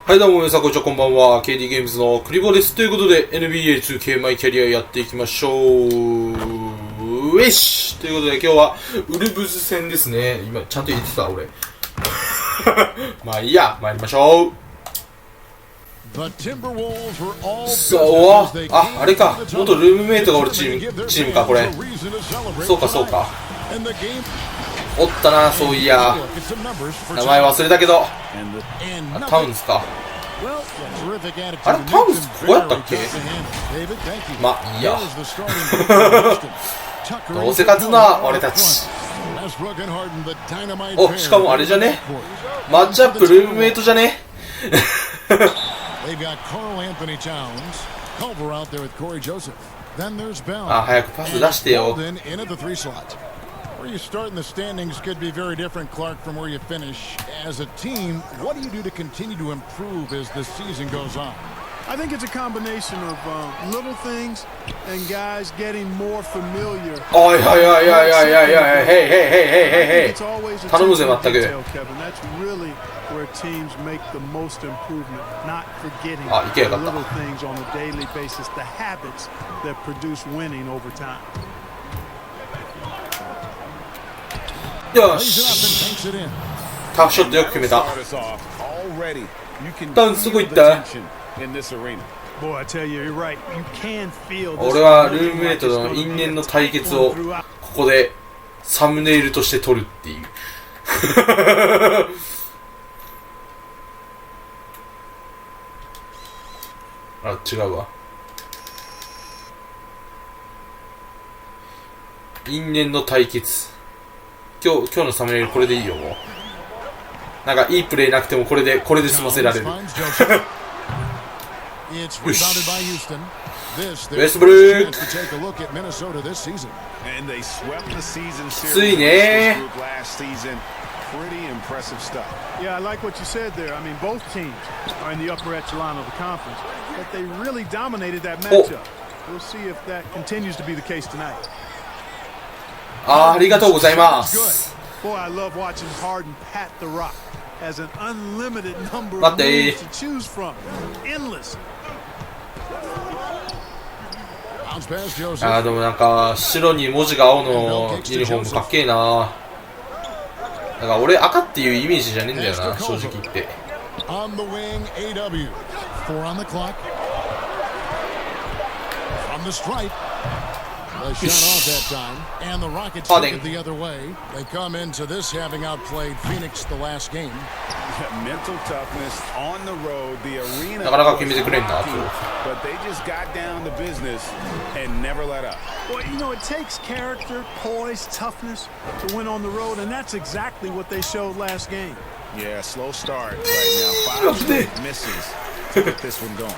はいどうも皆さんこんにちは、こんばんは。KD ゲームズのクリボーです。ということで NBA2K マイキャリアやっていきましょう。ウェッシュということで今日はウルブズ戦ですね。今ちゃんと言ってた俺まあいいや、参りましょう。そう、あれか、元ルームメイトが俺チームか、これ。そうかそうか、おったな、そういや名前忘れたけど。タウンズか。あれタウンズここやったっけ。まあいいやどうせ勝つのは俺たち。お、しかもあれじゃね、マッチアップルームメイトじゃねあ、早くパス出してよ。Where you start in the standings could be very different, Clark, from where you finish. As a team, what do you do to continue to improve as the season goes on? I think it's a combination of little things and guys getting more familiar. Hey,頼むぜ、まったく。 That's really where teams make the most improvement, not forgetting the little things on a daily basis, the habits that produce winning over time. よし、タフショットよく決めた。タウンすごいった。俺はルームメイトの因縁の対決をここでサムネイルとして撮るっていうあ、違うわ。因縁の対決。今日のサムネイルこれでいいよ。もうなんかいいプレイなくてもこれで済ませられるよし、ウェストブルークついね。 Yeah, I like what you said there. I mean, both teams are in the upper echelon of the conference, but they really dominated that matchup. We'll see if that continues to be the case tonight. ありがとうございます。 Boy, I love watching Harden pat the rock. Has an unlimited number of moves to choose from. Endless. でもなんか白に文字が青のユニフォームかっけえな。なんか俺赤っていうイメージじゃねえんだよな、正直言って。On the wing, AW. 4 on the clock. From the stripe. They shut off that time, and the Rockets took it the other way. They come into this having outplayed Phoenix the last game. Mental toughness on the road, the arena. なかなか決めてくれんな。 But they just got down to business and never let up. Well, you know, it takes character, poise, toughness to win on the road, and that's exactly what they showed last game. Yeah, slow start right now. 5 misses to get this one going.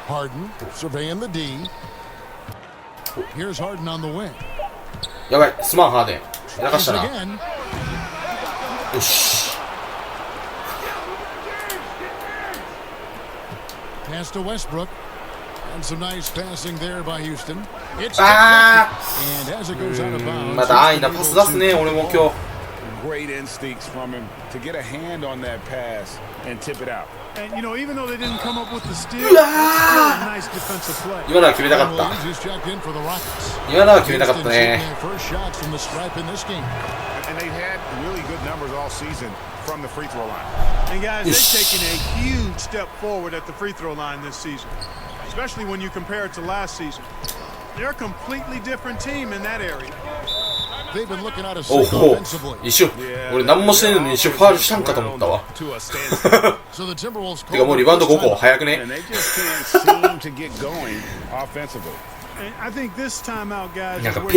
Harden surveying the D. Here's Harden on the wing. やばい、すまんハーデン。やらかしたな。よし。 Pass to Westbrook. And some nice passing there by Houston. It's and as it goes out of bounds. また安易なパス出すね、俺も今日。 Great instincts from him to get a hand on that pass and tip it out. And you know, even though they didn't come up with the steal, it's still a nice defensive play. 今のは決めたかった。今のは決めたかったね。 And they've had really good numbers all season from the free throw line. And guys, they've taken a huge step forward at the free throw line this season, especially when you compare it to last season. They're a completely different team in that area. おお、一瞬俺何もしてないのに一瞬ファールしたんかと思ったわてかもうリバウンド5個早くね。 なんかペ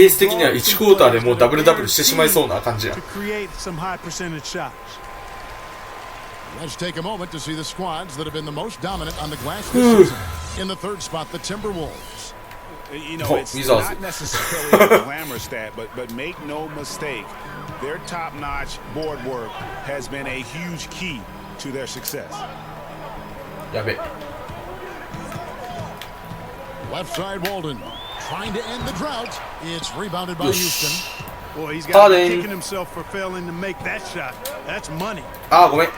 ース的には1クォーターでもうダブルダブルしてしまいそうな感じや。 Let's take a moment to see the squads that have been the most dominant on the glass this season. In the third spot, the Timberwolves. You know, it's not necessarily a glamour stat, but make no mistake, their top-notch board work has been a huge key to their success. やべ。 Left side, Walden trying to end the drought. It's rebounded by Houston. Boy, he's got to be kicking himself for failing to make that shot. That's money. あーごめん。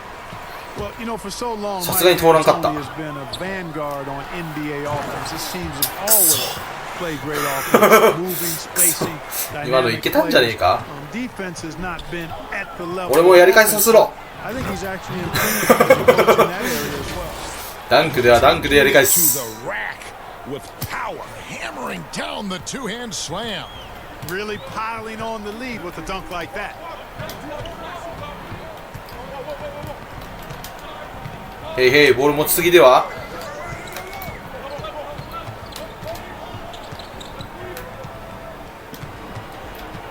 Well, you know, for so long, さすがに通らんかった。 Mike has been a vanguard on NBA offense. His teams have always played great offense, moving, spacing. 今のいけたんじゃねえか。 Defense has not been at the level. 俺もやり返させろ。 I think he's actually improved in that area as well. ダンクではダンクでやり返す。 With power, hammering down the two-hand slam. Really piling on the lead with a dunk like that. へいへい、ボール持ちすぎでは。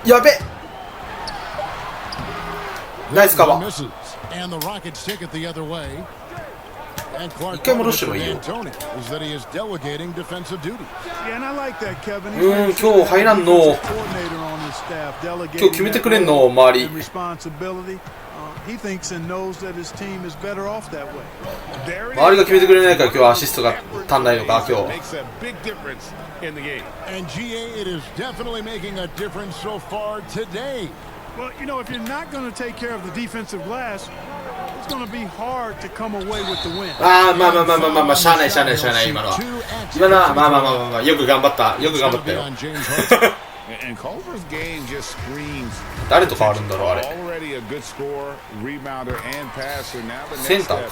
やべ。ナイスカバー。一回戻してもいいよ。今日入らんの。今日決めてくれんの周り。周りが決めてくれないから今日アシストが足んないのか今日。Well, you know, if you're not going to take care of the defensive glass, it's going to be hard to come away with the win. ああ、まあ、しゃあない、今のは。今のは、まあ、よく頑張った、よ。誰と変わるんだろう、あれ。センターか。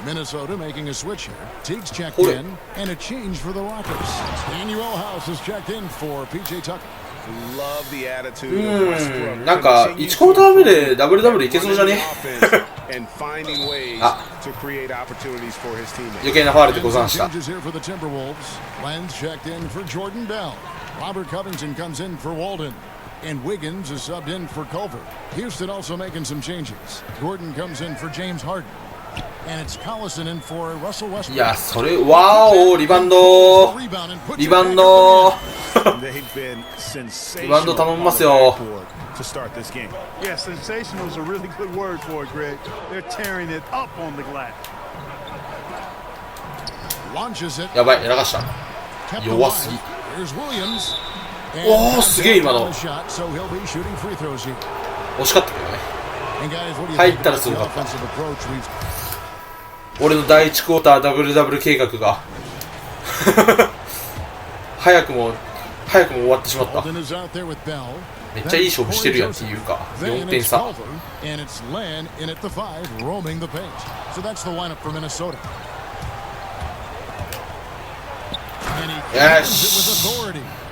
Minnesota making a switch here. Teague's checked in, and a change for the Rockets. Daniel House is checked in for PJ Tucker. なんか1クォーター目でダブルダブルいけそうじゃね。あ、余計なファウルでござんした。Robert Covington comes in for Walden, and Wiggins is subbed in for Culver. Houston also making some changes. Gordon comes in for James Harden, and it's Collison in for Russell Westbrook. いや、それ、わお、リバウンド。リバウンド頼みますよ。Yeah, sensational is a really good word for it, Greg. They're tearing it up on the glass. やばい、やらかした。弱すぎ。おお、すげえ今の。惜しかったけどね。入ったらすごかった。俺の第1クォーターダブルダブル計画が早くも終わってしまった。めっちゃいい勝負してるやんっていうか、4点差。よし、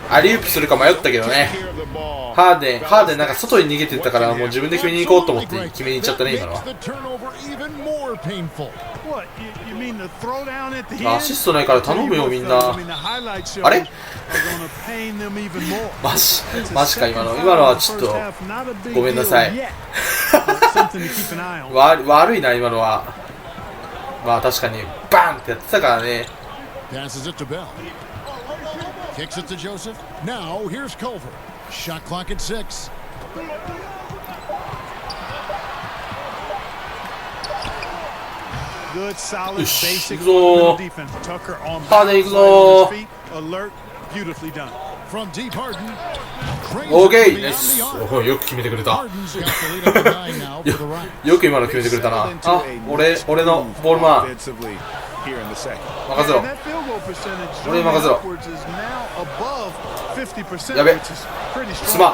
アリウープするか迷ったけどね。ハーデンなんか外に逃げてったからもう自分で決めに行こうと思って決めに行っちゃったね今のは。アシストないから頼むよみんな。あれマジか今のはちょっとごめんなさい悪いな今のは。まあ確かにバンってやってたからね。Kicks it to Joseph. Now here's Culver. Shot clock at 6. Good, solid, basic defense. Tucker on the feet. Alert, beautifully done. From deep Harden. OK です。よく決めてくれた。よく今の決めてくれたな。あ、俺のボールマン。任せろ。俺に任せろ。やべ。すまん。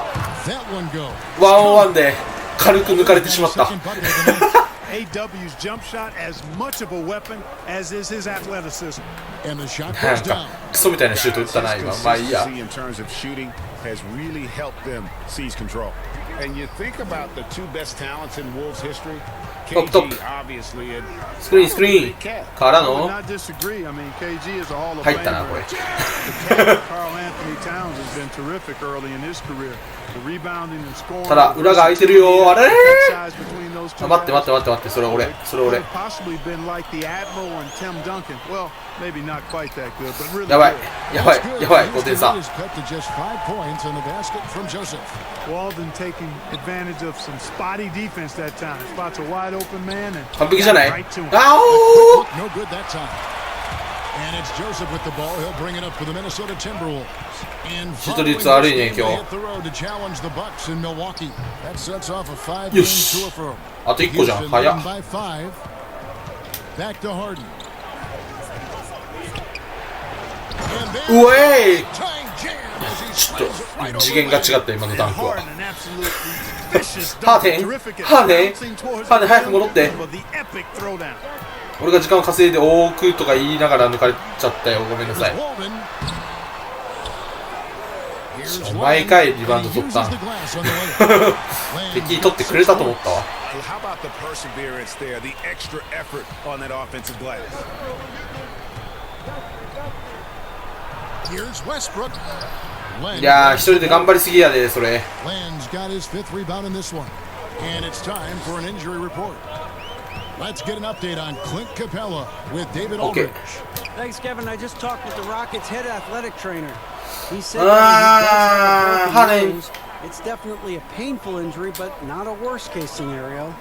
1-on-1で軽く抜かれてしまった。AW's jump shot as much of a weapon as is his athleticism. なんかクソみたいなシュート打ったな今。まあいいや。has really helped them seize control. And you think about the two best talents in Wolves history. KG obviously and スクリーンからの入ったなこれ。ただ裏が空いてるよ。あれー、待ってそれ俺やばい5点差。完璧じゃない。あおー And it's Joseph with the ball. He'll bring it up for the Minnesota Timberwolves. And シュート率悪いね、今日。 hit the road to challenge the Bucks in Milwaukee. That sets off a 5-game tour for them. あと1個じゃん、早っ。 By 5. Back to Harden. うえい。ちょっと次元が違った今のダンクは。ハーデン早く戻って。俺が時間を稼いで多くとか言いながら抜かれちゃったよ、ごめんなさい。毎回リバウンド取ったん敵取ってくれたと思ったわ。いやー、一人で頑張りすぎやで、それ。Let's get an update on Clint Capella with David Aldridge. Thanks, Kevin. I just talked with the Rockets' head athletic trainer. He said it's definitely a painful injury, but not a worst-case scenario.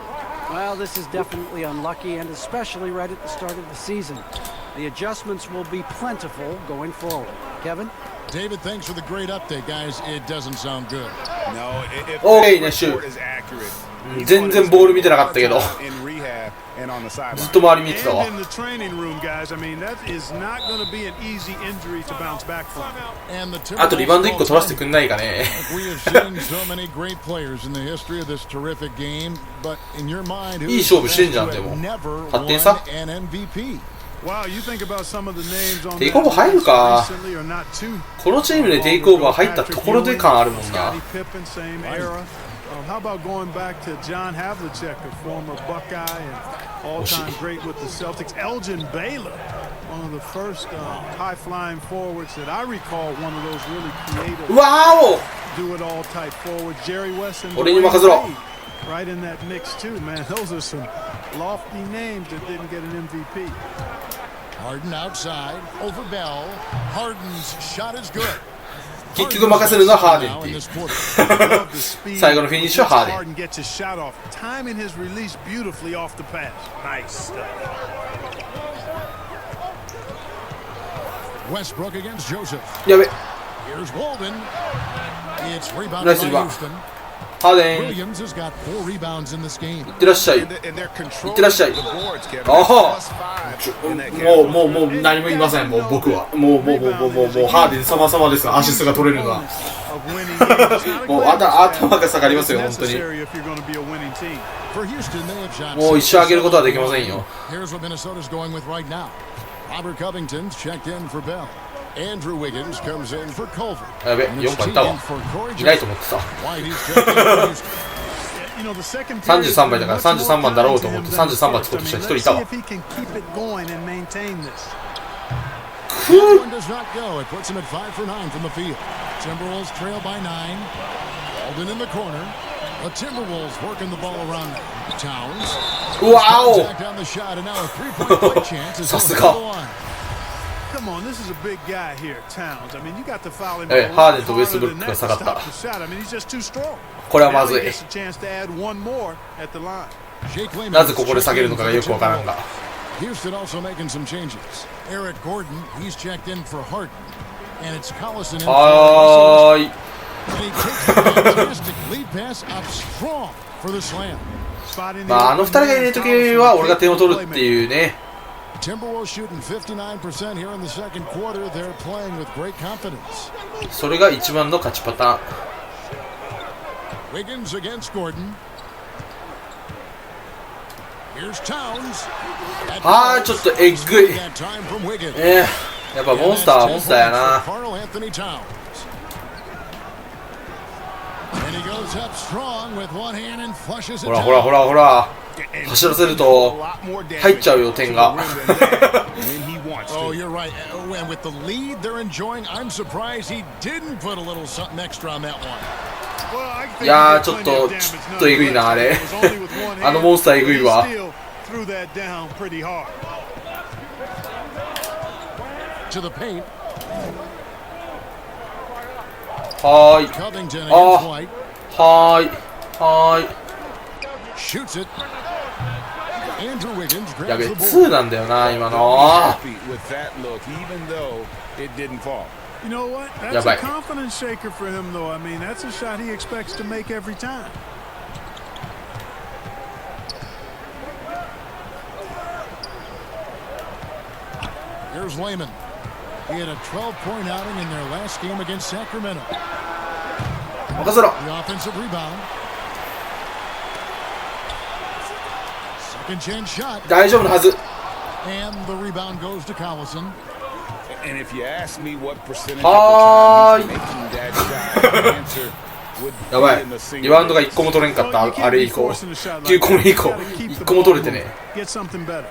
Well, this is definitely unlucky, and especially right at the start of the season. The adjustments will be plentiful going forward. Kevin? David, thanks for the great update, guys. It doesn't sound good. No, if the report is accurate, 全然ボール見てなかったけどずっと周り見てたわ。あとリバウンド1個取らせてくんないかね。いい勝負してんじゃん。でも8点差。テイクオーバー入るか。このチームでテイクオーバー入ったところで感あるもんな。How about going back to John Havlicek, a former Buckeye and all-time great with the Celtics? Elgin Baylor, one of the first high-flying forwards that I recall, one of those really creative, do-it-all type forwards. Jerry West and right in that mix too, man. Those are some lofty names that didn't get an MVP. Harden outside, over Bell. Harden's shot is good. 結局任せるのはハーデンっていう最後のフィニッシュはハーデン。やべナイスリバウンド。ハーデンいってらっしゃいいってらっしゃい。ああもう何も言いません。もう僕はもうハーデン様々です。アシストが取れるのはもう頭が下がりますよ本当に。もう一生上げることはできませんよ。Andrew Wiggins comes in for Culver. やべ、4番いたわ。いないと思ってた。33番だから33番だろうと思って33番つこうとしたら1人いたわ。うわおさすが。ハーデンとウェストブルックが下がった。これはまずい。なぜここで下げるのかがよくわからんが。はーい。まああの2人がいないときは俺が点を取るっていうね。それが一番の勝ちパターン。あーちょっとえぐい。やっぱモンスターはモンスターやな。ほらほらほらほら走らせると入っちゃうよ点が。いやーちょっとえぐいなあれ。あのモンスターえぐいわ。はーい。はーい。はーい。Andrew Wiggins や grabs べ the 2 board. なんだよな今の。 With that look, even though it didn't fall. You know what? That's やば a い。 confidence shaker for him, though. I mean, that's a shot he expects to make every time. Here's Layman. He had a 12-point outing in their last game against Sacramento. 任せろ。 The offensive rebound. Second chance shot. 大丈夫なはず。 And the rebound goes to Collison. And if you ask me what percentage of Hi. the time he's making that shot, the answer would やば be い in the single リバウンドが1個も取れんかっ Well, た you can't あれ be 以降 forcing a shot 9 like 個目 that. 以降 You gotta keep the 1個も ball 取れてね moving. Get something better.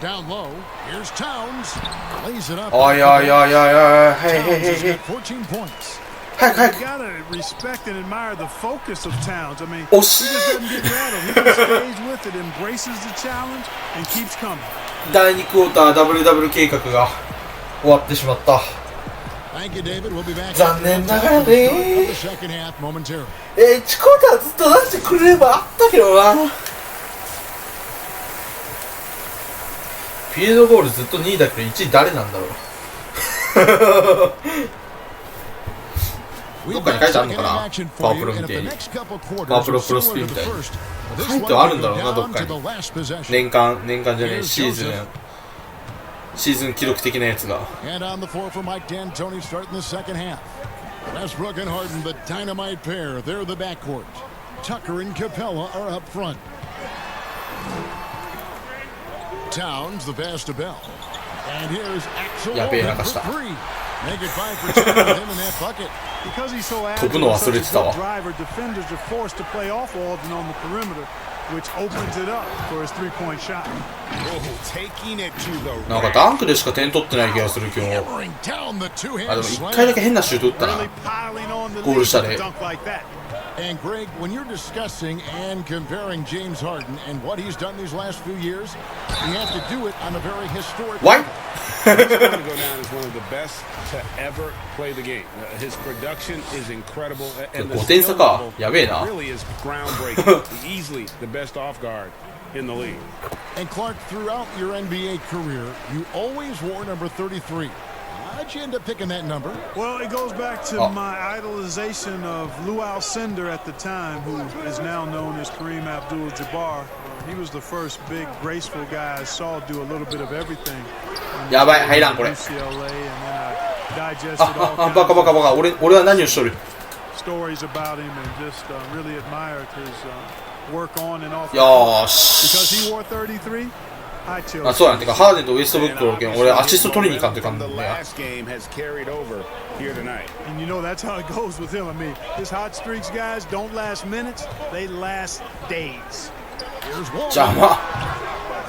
Down low. Here's Towns. Lays it up. おいおいおいおいおいはいはい Towns はい has はい got 14 points. 早く早 You く gotta respect and admire the focus of Towns. I mean, 惜 he し just doesn't get rattled. He just stays with it, embraces the challenge, and keeps coming. い第2クォーターダブルダブル計画が終わってしまった Thank you, David. We'll be back. 残念ながらね The second half momentarily. 1クォーターずっと出してくれればあったけどなフィールドゴールずっと2位だけど1位誰なんだろうどっかに書いてあるのかなパワープロみたいにパワープロプロスピンみたいに書いてあるんだろうなどっかに年間じゃねえシーズン記録的なやつが And on the floor for Mike D'Antoni starting the second half. Westbrook and Harden, the dynamite pair. They're the backcourt. Tucker and Capella are up front. Towns, the pass to Bell. And here's Axel やべえ Oden 流した for three. Make it 5 for 10 with him in that bucket. Because he's so 飛ぶ agile の and 忘 such れ a てた good わ driver, defenders are forced to play off Alden on the perimeter, which opens it up for his three-point shot. Oh, taking it to the なんかダンクでしか点取ってない気がする今日 Hammering down the あ two-hand でも slam. 1回だけ変なシュート打ったな Really piling on the Goal lead shot with a it. dunk like that. And Greg, when you're discussing and comparing James Harden and what he's done these last few years, you have to do it on a very historic Why? level. He's going to go down as one of the best to ever play the game. His production is incredible, and the 5点差 skill か level やべえな really is groundbreaking. Easily the best off guard in the league. And Clark, throughout your NBA career, you always wore number 33. How'd you end up picking that number? Well, it goes back to my idolization of Lou Alcindor at the time, who is now known as Kareem Abdul-Jabbar. He was the first big, graceful guy I saw do a little bit of everything. やばい入らんこれ UCLA, and then I digested あ all バカバカ kinds バカ俺は何をしとる of stories about him, and just really admired his work on and off. よー Because し he wore 33, I chose. あそうやんてかハーデンとウエストブックの件 And 俺アシスト取りに行かんといか from ん the のや last game has carried over here tonight. And you know that's how it goes with him. I mean, his hot streaks, guys, don't last minutes; they last days. Here's Wall. 邪魔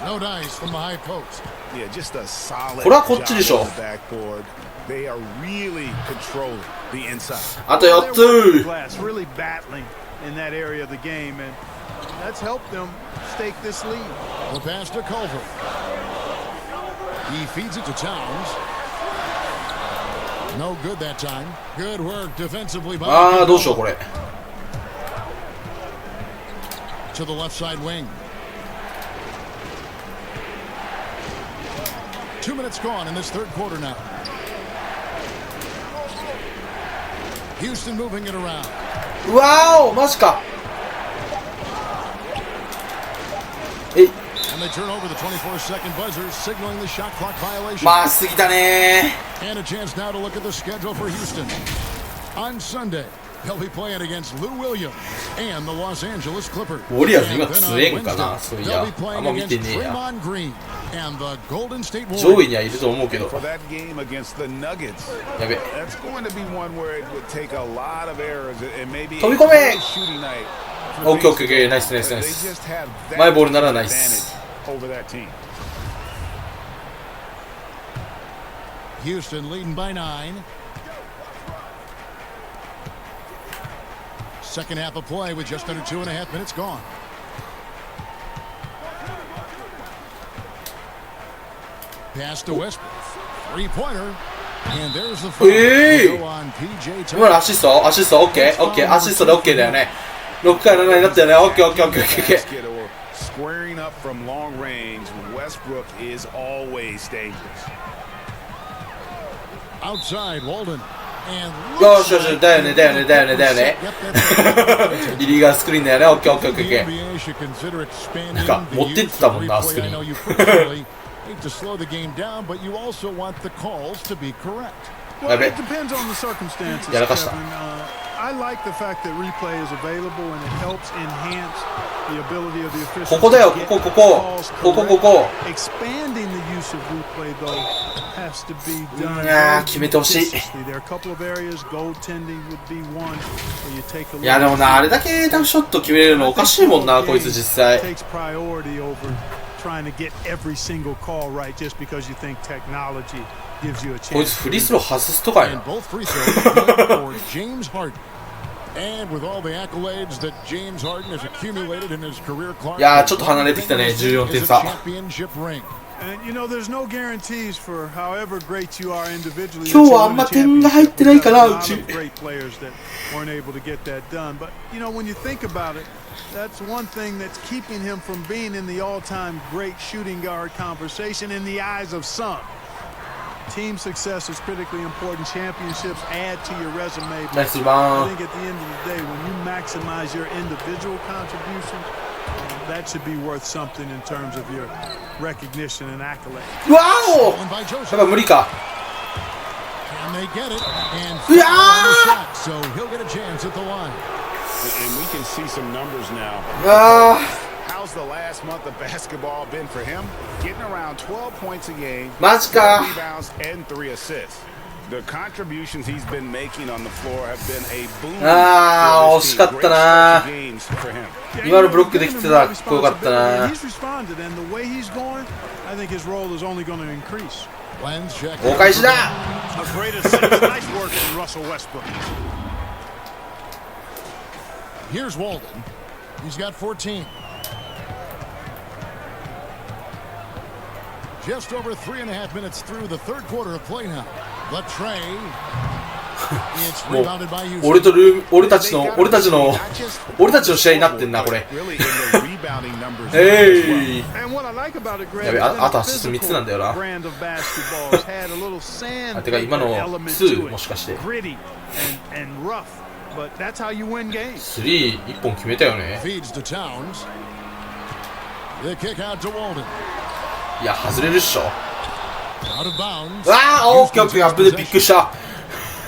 No dice from the high post. Yeah, just a solid これはこっちでしょ job on the backboard. They are really controlling the inside. あと They're 4 working つ glass, really battling in that area of the game, and that's helped them stake this lead. The pass to Culver. He feeds it to Towns. No good that time. Good work defensively by ああどうしようこれ to the left side wing. 2 minutes gone in this third quarter now. Houston moving it around. うわおマジかえい And they turn over the 24-second buzzer, signaling the shot clock violation. まあ過ぎたね And a chance now to look at the schedule for Houston. On Sunday, they'll be playing against Lou Williams and the Los Angeles Clippers. ウォリアーズ And 今 then 強 on えんかな Wednesday, そういや they'll be あ playing んま見て against ねえや Draymond Green and the Golden State 上位 Warriors. にはいると思うけど For that game against the Nuggets, やべ that's going to be one where it would take a lot of errors and maybe 飛び込め a shooting night. オッケーオッケーオッケーナイスナイスナイ They ス just have that マイボールならナイス advantage over that team. Houston leading by 9. Second half of play with just under 2.5 minutes gone. Pass to Westbrook. Three-pointer. And there's the foul. Hey! Go on PJ 今のアシストオッケーオッケーアシストでオッケーだよね6から7になったよね。オッケーオッケーオッケーオッケー。 Squaring up from long range, Westbrook is always dangerous. Outside, Walden. よしよし、だよねだよねだよねだよね。イリーガースクリーンだよね。オッケーオッケーオッケーオッケー。なんか持ってってたもんな、スクリーン。やべ、やらかした。I like the fact that replay is available and it helps enhance the ability of the officials. ここだよ、ここここここここ。 Expanding the use of replay though has to be done. いやー、決めてほしい。 There are a couple of areas, goaltending would be one where you take a look. いやでもな、あれだけタフショット決めれるのおかしいもんな、こいつ実際。 Takes priority over trying to get every single call right just because you think technology gives you a chance. こいつフリースロー外すとかやな。 And with all the accolades that James Harden has accumulated in his career, いやー、ちょっと離れてきたね、14点差。 And you know, there's no guarantees for however great you are individually. 今日はあんま点が入ってないかな、うち。 Great players that weren't able to get that done. But you know, when you think about it, that's one thing that's keeping him from being in the all-time great shooting guard conversation in the eyes of some. Team success is critically important. Championships add to your resume. But I think at the end of the day, when you maximize your individual contributions, that should be worth something in terms of your recognition and accolade. わお、やっぱ無理か。いやー、 And we can see some numbers now. あ How's the last month of basketball been for him? Getting around 12 points a game, マジか。 rebounds, and 3 assists. The contributions he's been making on the floor have been a boom. あー、惜しかったな。 Games for him. 今のブロックできてたらかっこよかったな。 He's responded, and the way he's going, I think his role is only going to increase. お返しだ。 A great assist. Nice work from Russell Westbrook. Here's Walden. He's got 14. Just over 3.5 minutes through the third quarter of play now. The tray. It's もう rebounded by Houston. 俺たちの試合になってんなこれ。Really in the rebounding numbers. えい。 And what I like about it, Greg, やべ、 is あとアシスト3つなんだよな。 brand of basketball has had a little sand あ、てか今の element 2 to もしかして。 it. Gritty and rough, but that's how you win games. 3、1本決めたよね。 Feeds to Towns. The kick out to Walden. いや、外れるっしょ。 Out of bounds. わあ、オッケーオッケー、アップでびっくりした。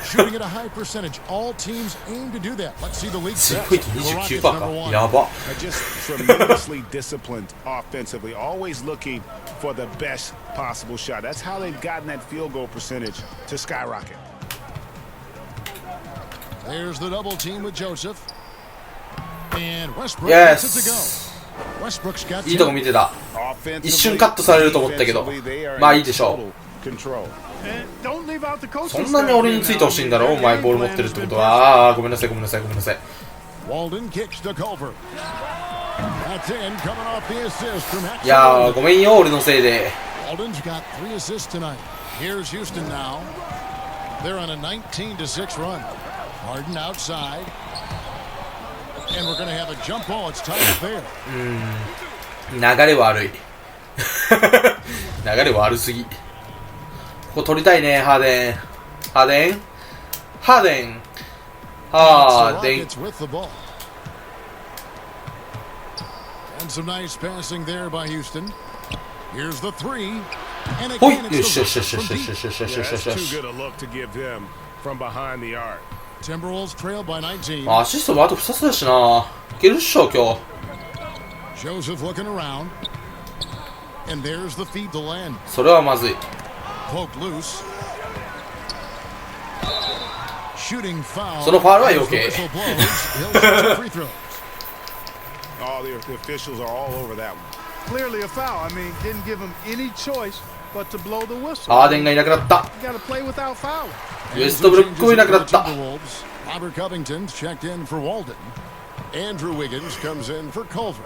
Shooting at a high percentage. All teams aim to do that. Let's see the league. スリーポイント 29% か。やば。 Just tremendously disciplined offensively, always looking for the best possible shot. That's how they've gotten that field goal percentage to skyrocket. There's the double team with Joseph. And Westbrook Yes. gets it to go. Westbrook's got いいとこ見てた。一瞬カットされると思ったけど、まあいいでしょう。 And don't leave out the coaching そんなに俺についてほしいんだろう、お前ボール持ってるってことは。あー、ごめんなさいごめんなさいごめんなさい。 Walden kicks to Culver. That's in, coming off the assist from いやー、ごめんよ俺のせいで。 Walden's got 3 assists tonight. Here's Houston now. They're on a 19-6 run. Harden outside. And we're going to have a jump ball. It's tight there. 流れ悪い。流れ悪すぎ。ここ取りたいね、ハーデン。ハーデンハーデンハーデン。 Rockets with the ball. And some nice passing there by Houston. Here's the 3. And ほい、 again よ it's しよ the しよしよしよしよしよしよしよしよしよ Too し。 good a look to give him from behind the arc. Timberwolves trail by 19. アシストもあと2つだしな。いけるっしょ今日。 Joseph looking around. And there's the feed to land. それはまずい。 Poked loose. Shooting foul. そのファウルは余計。 Whistle blows. He'll shoot 2 free throws. Oh, the officials are all over that one. Clearly a foul. I mean, didn't give him any choice but to blow the whistle. ハーデンがいなくなった。 You got to play without fouling. ウエストブルックもいなくなった。 Timberwolves. Robert Covington's checked in for Walden. Andrew Wiggins comes in for Culver.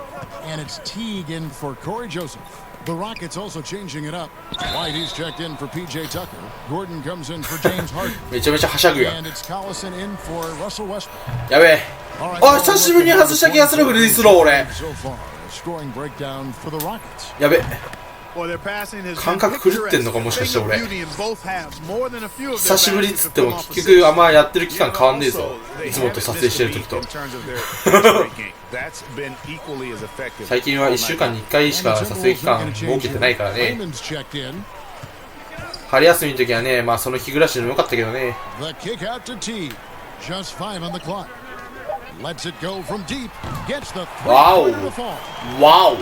And it's Teague in for Corey Joseph. The Rockets also changing it up. White, he's checked in for PJ Tucker. Gordon comes in for James Harden. めちゃめちゃはしゃぐやん。 And it's Collison in for Russell Westbrook. やべえ。あ、久しぶりに外した気がするフリースロー俺。やべ、感覚狂ってんのかもしかして俺。久しぶりっつっても結局あんまやってる期間変わんねえぞ、いつもと撮影してる時と。最近は1週間に1回しか撮影期間設けてないからね。春休みの時はね、まあその日暮らしでもよかったけどね。わおわお。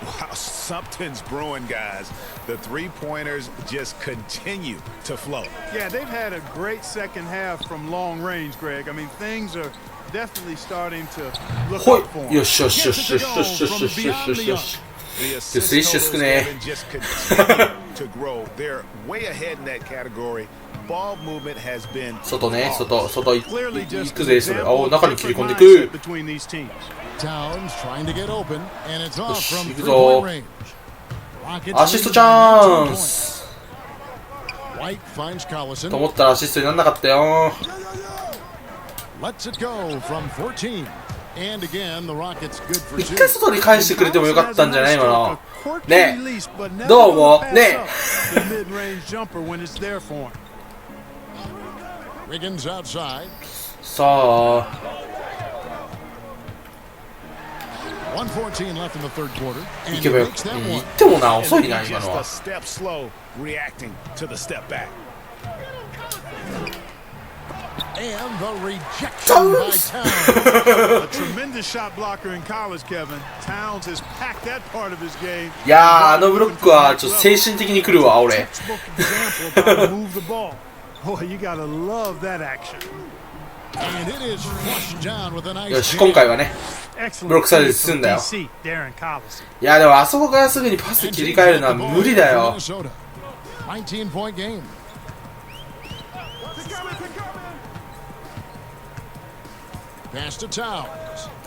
Wow, something's brewing, guys. The three-pointers just continue to flow. Yeah, they've had a great second half from long range, Greg. I mean, things are definitely starting to look up for them. よしよしよしよしよしよしよしよしよし。 The assist totals have just continued to grow. They're way ahead in that category. Ball movement has been 外ね、外行くぜそれ。お、中に切り込んでいく。よし、行くぞ。アシストチャンスと思ったらアシストにならなかったよ。一回外に返してくれてもよかったんじゃない今の。ねえ、どうもねえ。さあ行けばよく行ってもな、遅いな今のは。いやー、あのブロックはちょっと精神的に来るわ俺。よし、今回はねブロックされて済んだよ。いやでもあそこからすぐにパス切り替えるのは無理だよ。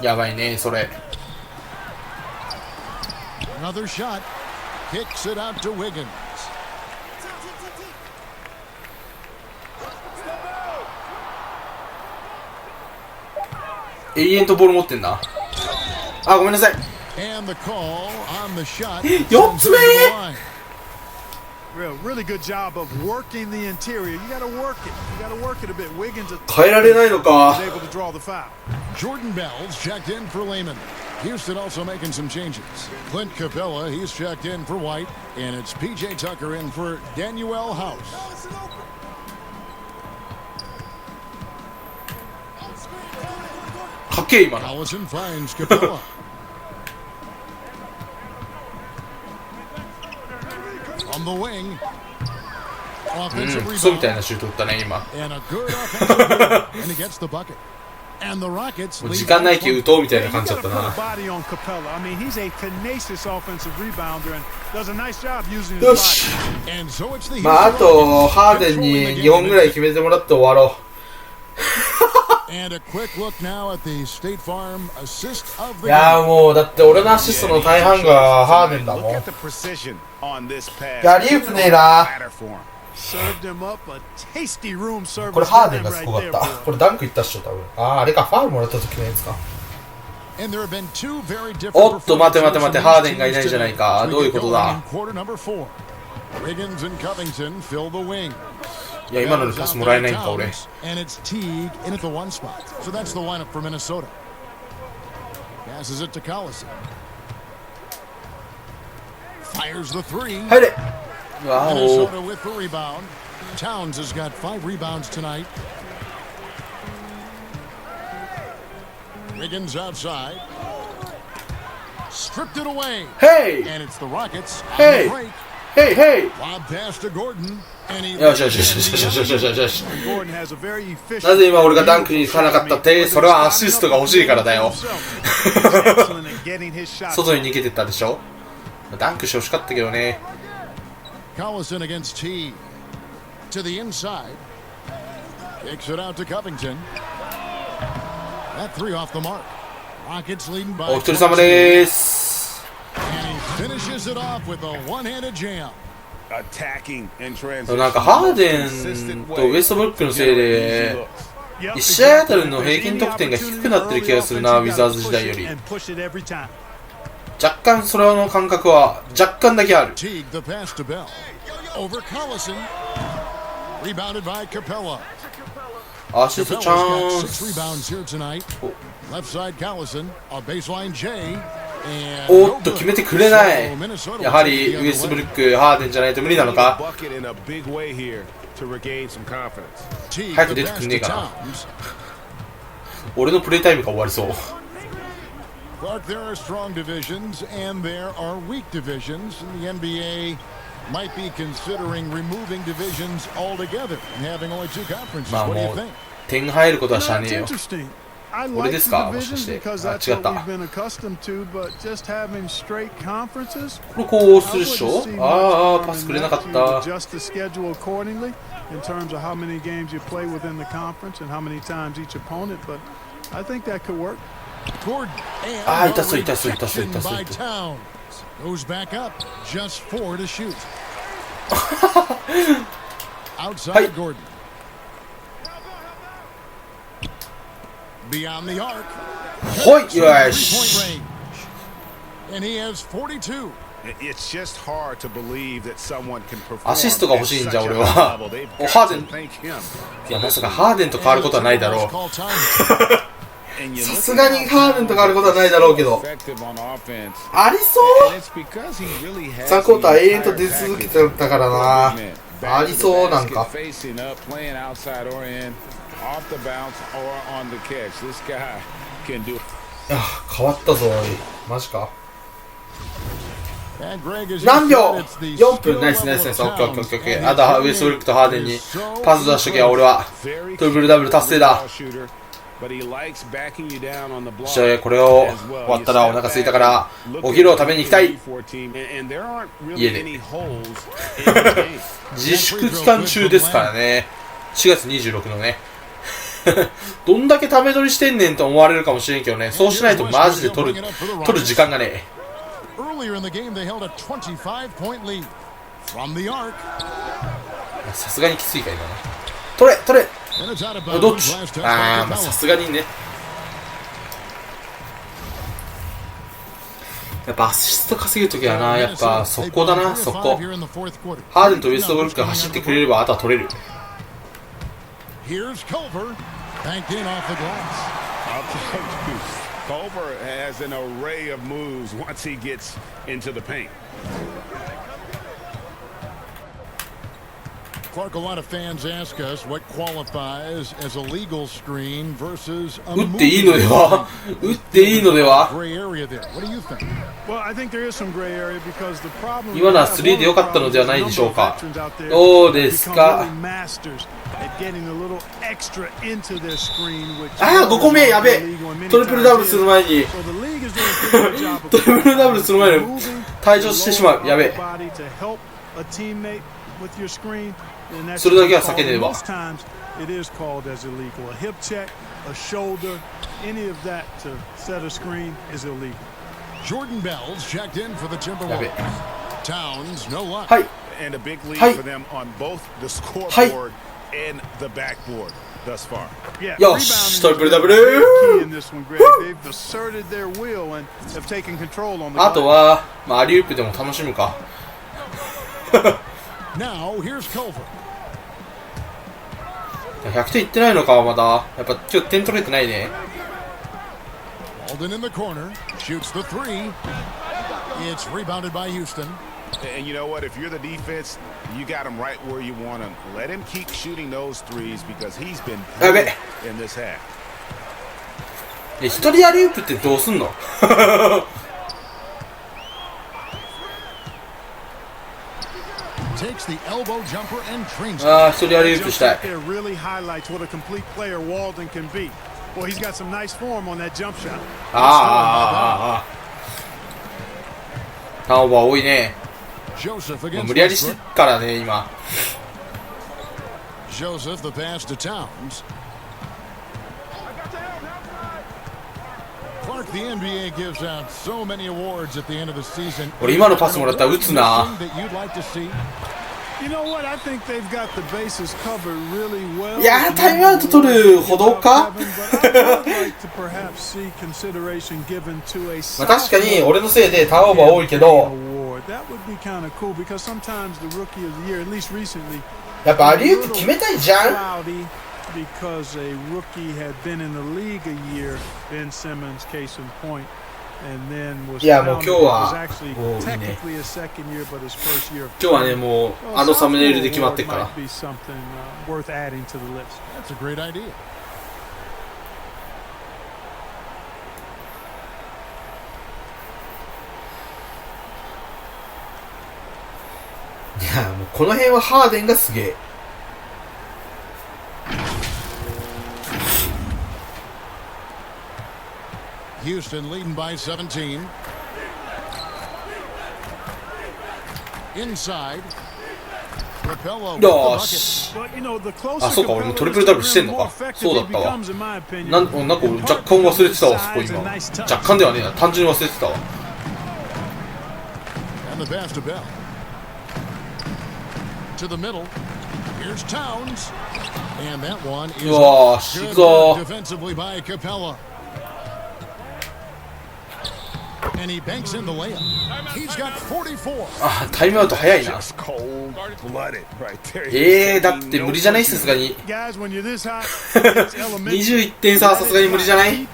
やばいねそれ。永遠とボール持ってんな。あ、ごめんなさい。4つ目。変えられないのか。Houston also making some changes. Clint Capella, he's checked in for White, and it's PJ Tucker in for Daniel House. Allison finds Capella. On the wing. Offensive rebound. And a good offensive rebound. And he gets the bucket. 時間ないけど打とうみたいな感じだったな。よし、まああとハーデンに2本ぐらい決めてもらって終わろう。いやもうだって俺のアシストの大半がハーデンだもん。いやリープねえな。これハーデンがすごかった。これダンクいったっしょ多分。あれか、ファウルもらった時のやつか。おっと待て待て待て、ハーデンがいないじゃないか。どういうことだ。いや今のでパスもらえないんか俺。入れ。わお。Towns has got 5 rebounds tonight. Wiggins outside. Stripped it away. Hey! And it's the Rockets. Hey! Hey! Hey! Lob pass to Gordon. よしよしよしよしよしよしよしよし。なぜ今俺がダンクに行かなかったって、それはアシストが欲しいからだよ。外に逃げてったでしょ。ダンクして欲しかったけどね。Collison against T. To the inside. Kicks it out to Covington. That 3 off the mark. Rockets leading by. お一人様です。And he finishes it off with a one-handed jam. Attacking and transition. なんかハーデンとウエストブルックのせいで1試合あたりの平均得点が低くなってる気がするな、ウィザーズ時代より。若干それの感覚は若干だけある。アシストチャンス。おっと決めてくれない。やはりウェストブルック、ハーデンじゃないと無理なのか。早く出てくんねえかな。俺のプレイタイムが終わりそう。Clark, there are strong divisions and there are weak divisions, and the NBA might be considering removing divisions altogether and having only 2 conferences. What do you think? 点入ることはしゃねえよ。俺ですか、もしかして。あ、違った。これこうするっしょ。ああ、パスくれなかった。In terms of how many games you play within the conference and how many times each opponent, but I think that could work. ああ、痛そう痛そう痛そう痛そう。Goes back up, just 4 to shoot. Outside Gordon. Beyond the arc. ほい、よし。And he has 42. アシストが欲しいんじゃ俺は。ハーデン、いやまさかハーデンと変わることはないだろう。さすがにハーデンと変わることはないだろうけど、ありそう。3クォーター永遠と出続けてたからな。ありそうなんか。変わったぞおい、マジか。何秒 ?4 分。ナイスナイスナイス。オッケーオッケーオッケーオッケー。あとはウエストブルックとハーデンにパス出しときゃ俺はトリプルダブル達成だ。これを終わったらお腹空いたからお昼を食べに行きたい。家で自粛期間中ですからね。4月26のね。どんだけ食べ取りしてんねんと思われるかもしれんけどね。そうしないとマジで取る時間がね。さすがにきついか今ね。取れ取れ。どっち？ああ、まあさすがにね。やっぱアシスト稼ぐときはな、やっぱ速攻だな、速攻。ハーデンとウエストブルックが走ってくれればあとは取れる。Culver has an array of moves once he gets into the paint. Clark, a lot of fans ask us what qualifies as a legal screen versus a 打っていいのでは？打っていいのでは？ gray area there. What do you think? Well, I think there is some gray area because the problem 今のは3で良かったのではないでしょうか。どうですか？ああ、5個目やべえ。トリプルダブルする前にトリプルダブルする前に退場してしまう。やべえ。それだけは避けねば。やべえ。はい。よし、トリプルダブル。あとは、まあ、アリウープでも楽しむか。100点いってないのか、まだ。やっぱ今日点取れてないね。And you know what? If you're the defense, you got him right where you want him. Let him keep shooting those threes because he's been good in this half. 一人アリウープってどうすんの？ああ、一人アリウープしたい。ああ。ターンオーバー多いね。無理やりしてからね、今。俺今のパスもらったら打つな。いやー、タイムアウト取るほどかまあ確かに俺のせいでターンオーバー多いけど、やっぱアリウープ決めたいじゃん。いやもう今日はもういいね。今日はねもうあのサムネイルで決まってるから。いやもうこの辺はハーデンがすげえ。Houston leading by 17. Inside. よし。あ、そうか、俺もトリプルダブルしてんのか。そうだったわ。なんか俺若干忘れてたわ、そこ今。若干ではねえな、単純に忘れてたわ。And the pass to Bell. To the middle. Here's Towns. And that one is good defensively by Capella. And he banks in the layup. He's got 44. あ、タイムアウト早いな。だって無理じゃないさすがに。21点差はさすがに無理じゃない。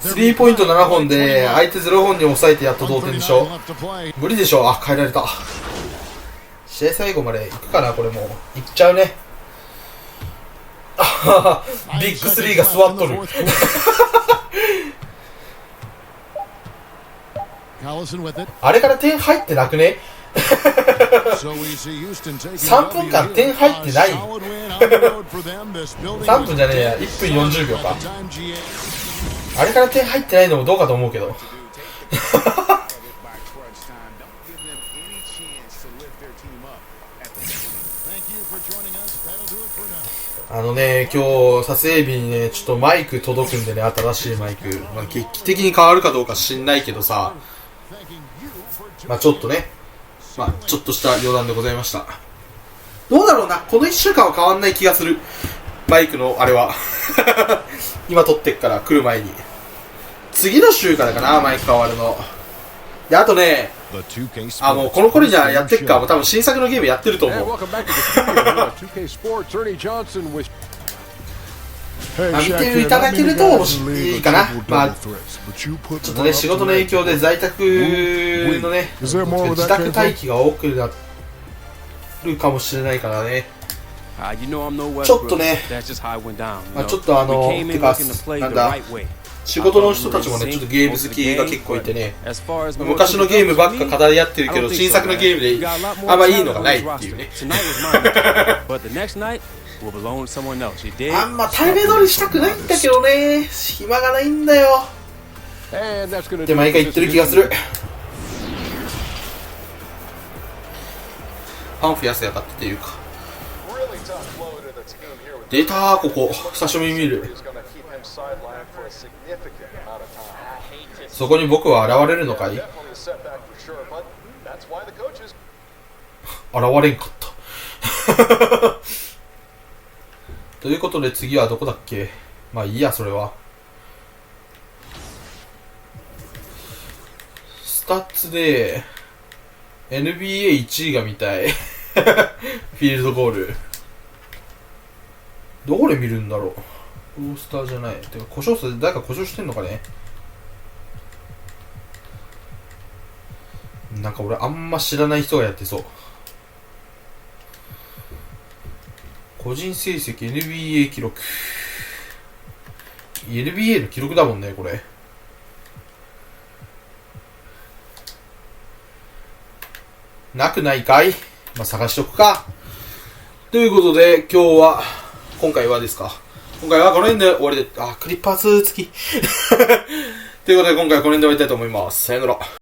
スリーポイント7本で相手0本に抑えてやっと同点でしょ。無理でしょ。あ、変えられた。試合最後まで行くかな、これもう。行っちゃうね。ビッグ3が座っとる。あれから点入ってなくね。3分間点入ってない。3分じゃねえや、1分40秒か。あれから点入ってないのもどうかと思うけど。あのね、今日撮影日にね、ちょっとマイク届くんでね、新しいマイク。まあ、劇的に変わるかどうか知んないけどさ、まあちょっとね、まあちょっとした余談でございました。どうだろうな、この1週間は変わんない気がする。マイクのあれは。今撮ってっから来る前に。次の週からかな、マイク変わるの。で、あとね、もうこの頃にはやってっか、もう多分新作のゲームやってると思う。見ていただけるといいかな。まあちょっとね、仕事の影響で在宅のね、自宅待機が多くなるかもしれないからね。ちょっとね、まあちょっとてか、なんだ、仕事の人たちもね、ちょっとゲーム好きが結構いてね、昔のゲームばっか語り合ってるけど、新作のゲームであんまいいのがないっていうね。あんまタイム取りしたくないんだけどね、暇がないんだよって毎回言ってる気がする。ファン増やせやがってっていうか。出たー、ここ久しぶりに見る。そこに僕は現れるのかい？現れんかったということで次はどこだっけ。まあいいや、それは。スタッツで NBA1 位が見たい。フィールドゴール。どこで見るんだろう。ロースターじゃない。てか故障数で誰か故障してんのかね。なんか俺あんま知らない人がやってそう。個人成績 NBA 記録。NBA の記録だもんね、これ。なくないかい？まあ、探しとくか。ということで、今回はですか。今回はこの辺で終わりで、クリッパーズ付き。ということで、今回はこの辺で終わりたいと思います。さよなら。